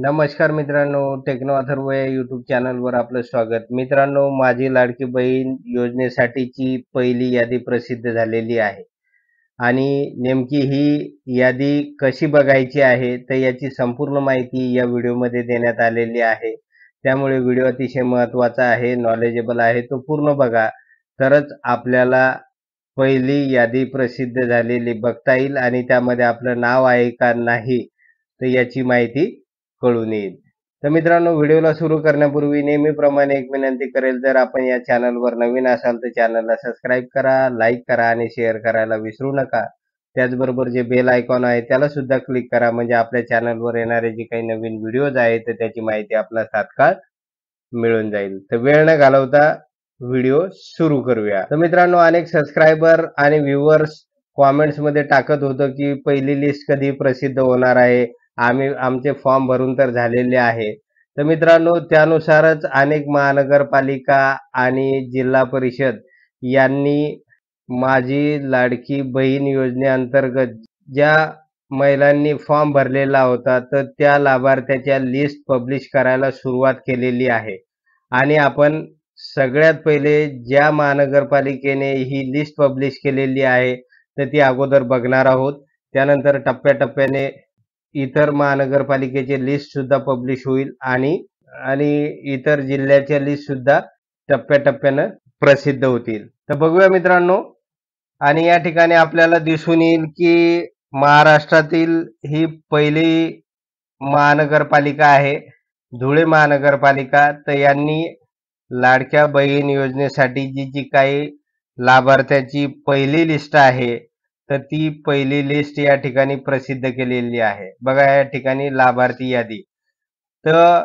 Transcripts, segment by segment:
नमस्कार मित्रांनो, टेक्नो अथर्व या यूट्यूब चॅनलवर आपलं स्वागत. मित्रांनो, माझी लाडकी बहीण योजनेसाठीची पहिली यादी प्रसिद्ध झालेली आहे आणि नेमकी ही यादी कशी बघायची आहे, तर याची संपूर्ण माहिती या व्हिडिओमध्ये देण्यात आलेली आहे. त्यामुळे व्हिडिओ अतिशय महत्त्वाचा आहे, नॉलेजेबल आहे. तो पूर्ण बघा, तरच आपल्याला पहिली यादी प्रसिद्ध झालेली बघता येईल आणि त्यामध्ये आपलं नाव आहे का नाही, तर याची माहिती कळून येईल. तर मित्रांनो, व्हिडिओला सुरू करण्यापूर्वी नेहमीप्रमाणे एक विनंती करेल, जर आपण या चॅनलवर नवीन असाल तर चॅनलला सबस्क्राईब करा, लाईक करा आणि शेअर करायला विसरू नका. त्याचबरोबर जे बेल आयकॉन आहे त्याला सुद्धा क्लिक करा, म्हणजे आपल्या चॅनलवर येणारे जे काही नवीन व्हिडिओज आहेत तर त्याची माहिती आपल्याला तात्काळ मिळून जाईल. तर वेळ न घालवता व्हिडिओ सुरू करूया. तर मित्रांनो, अनेक सबस्क्रायबर आणि व्ह्युअर्स कॉमेंट्समध्ये टाकत होतं की पहिली लिस्ट कधी प्रसिद्ध होणार आहे. आमचे फॉर्म भरून तर झालेले आहे. तर मित्रांनो, त्यानुसारच अनेक महानगरपालिका आणि जिल्हा परिषद यांनी माझी लाडकी बहीण योजनेअंतर्गत ज्या महिलांनी फॉर्म भरलेला होता, तर त्या लाभार्थ्याच्या लिस्ट पब्लिश करायला सुरुवात केलेली आहे. आणि आपण सगळ्यात पहिले ज्या महानगरपालिकेने ही लिस्ट पब्लिश केलेली आहे, तर ती अगोदर बघणार आहोत. त्यानंतर टप्प्याटप्प्याने इतर महानगरपालिकेची लिस्ट सुद्धा पब्लिश होईल आणि आणि इतर जिल्ह्याच्या लिस्ट सुद्धा टप्प्याटप्प्यानं प्रसिद्ध होतील. तर बघूया मित्रांनो, आणि या ठिकाणी आपल्याला दिसून येईल की महाराष्ट्रातील ही पहिली महानगरपालिका आहे, धुळे महानगरपालिका. तर यांनी लाडक्या बहीण योजनेसाठी जी काही लाभार्थ्याची पहिली लिस्ट आहे, तर ती पहिली लिस्ट या ठिकाणी प्रसिद्ध केलेली आहे. बघा या ठिकाणी लाभार्थी यादी. तर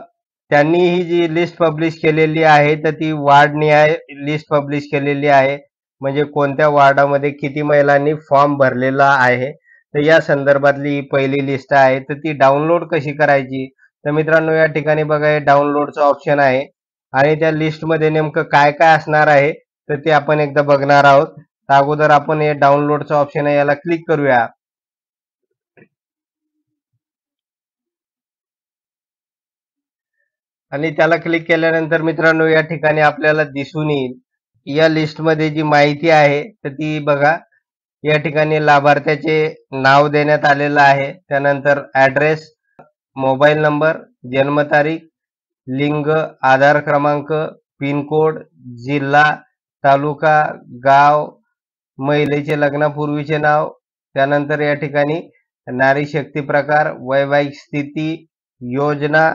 त्यांनी ही जी लिस्ट पब्लिश केलेली आहे, तर ती वार्डनिहाय लिस्ट पब्लिश केलेली आहे. म्हणजे कोणत्या वार्डामध्ये किती महिलांनी फॉर्म भरलेला आहे, तर या संदर्भातली ही पहिली लिस्ट आहे. तर ती डाउनलोड कशी करायची? तर मित्रांनो, या ठिकाणी बघा हे डाउनलोडचं ऑप्शन आहे आणि त्या लिस्टमध्ये नेमकं काय काय असणार आहे, तर ते आपण एकदा बघणार आहोत. तर अगोदर आपण हे डाउनलोडचं ऑप्शन आहे याला क्लिक करूया. आणि त्याला क्लिक केल्यानंतर मित्रांनो, या ठिकाणी आपल्याला दिसून येईल या लिस्टमध्ये जी माहिती आहे तर ती बघा. या ठिकाणी लाभार्थ्याचे नाव देण्यात आलेलं आहे, त्यानंतर ॲड्रेस, मोबाईल नंबर, जन्मतारीख, लिंग, आधार क्रमांक, पिनकोड, जिल्हा, तालुका, गाव, महिलेचे लग्नापूर्वीचे नाव, त्यानंतर या ठिकाणी नारी शक्ती प्रकार, वैवाहिक स्थिती, योजना,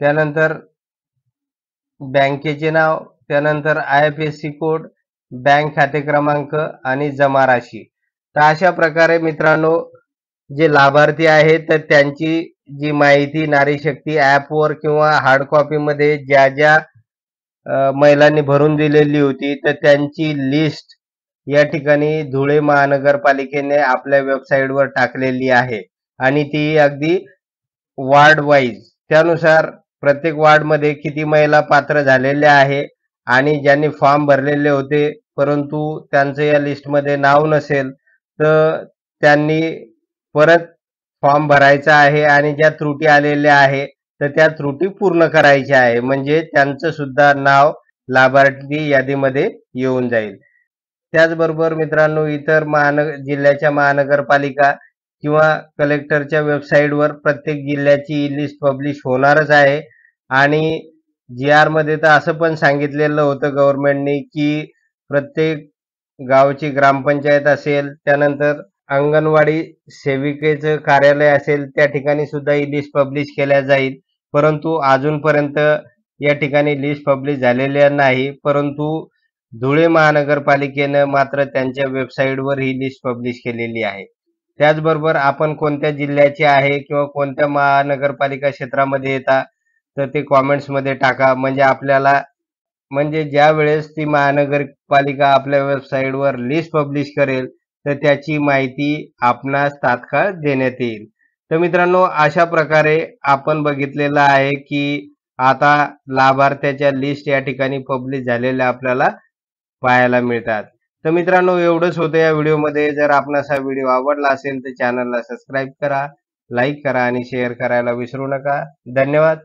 त्यानंतर बँकेचे नाव, त्यानंतर IFSC कोड, बँक खाते क्रमांक आणि जमा राशी. तर अशा प्रकारे मित्रांनो, जे लाभार्थी आहेत तर त्यांची जी माहिती नारी शक्ती ॲपवर किंवा हार्ड कॉपीमध्ये ज्या ज्या महिलांनी भरून दिलेली होती, तर त्यांची लिस्ट या ठिकाणी धुळे महानगरपालिकेने आपल्या वेबसाईटवर टाकलेली आहे आणि ती अगदी वार्ड वाईज, त्यानुसार प्रत्येक वार्डमध्ये किती महिला पात्र झालेल्या आहे आणि ज्यांनी फॉर्म भरलेले होते परंतु त्यांचं या लिस्टमध्ये नाव नसेल, तर त्यांनी परत फॉर्म भरायचा आहे आणि ज्या त्रुटी आलेल्या आहे तर त्या त्रुटी पूर्ण करायच्या आहे, म्हणजे त्यांचं सुद्धा नाव लाभार्थी यादीमध्ये येऊन जाईल. त्याचबरोबर मित्रांनो, इतर जिल्ह्याच्या महानगरपालिका किंवा कलेक्टरच्या वेबसाईटवर प्रत्येक जिल्ह्याची लिस्ट पब्लिश होणारच आहे. आणि जी-आर मध्ये तर असं पण सांगितलेलं होतं गव्हर्नमेंटनी की प्रत्येक गावची ग्रामपंचायत असेल, त्यानंतर अंगणवाडी सेविकेचं कार्यालय असेल, त्या ठिकाणी सुद्धा ही लिस्ट पब्लिश केल्या जाईल. परंतु अजूनपर्यंत या ठिकाणी लिस्ट पब्लिश झालेल्या नाही. परंतु धुळे महानगरपालिकेनं मात्र त्यांच्या वेबसाईटवर ही लिस्ट पब्लिश केलेली आहे. त्याचबरोबर आपण कोणत्या जिल्ह्याचे आहे किंवा कोणत्या महानगरपालिका क्षेत्रामध्ये येता, तर ते कॉमेंट्समध्ये टाका. म्हणजे आपल्याला, म्हणजे ज्या वेळेस ती महानगरपालिका आपल्या वेबसाईटवर लिस्ट पब्लिश करेल, तर त्याची माहिती आपणास तात्काळ देण्यात येईल. तर मित्रांनो, अशा प्रकारे आपण बघितलेलं आहे की आता लाभार्थ्याच्या लिस्ट या ठिकाणी पब्लिश झालेल्या आपल्याला पाहायला मिळतात. तर मित्रांनो, एवढंच होतं या व्हिडिओमध्ये. जर आपणास हा व्हिडिओ आवडला असेल तर चॅनलला सबस्क्राईब करा, लाईक करा आणि शेअर करायला विसरू नका. धन्यवाद.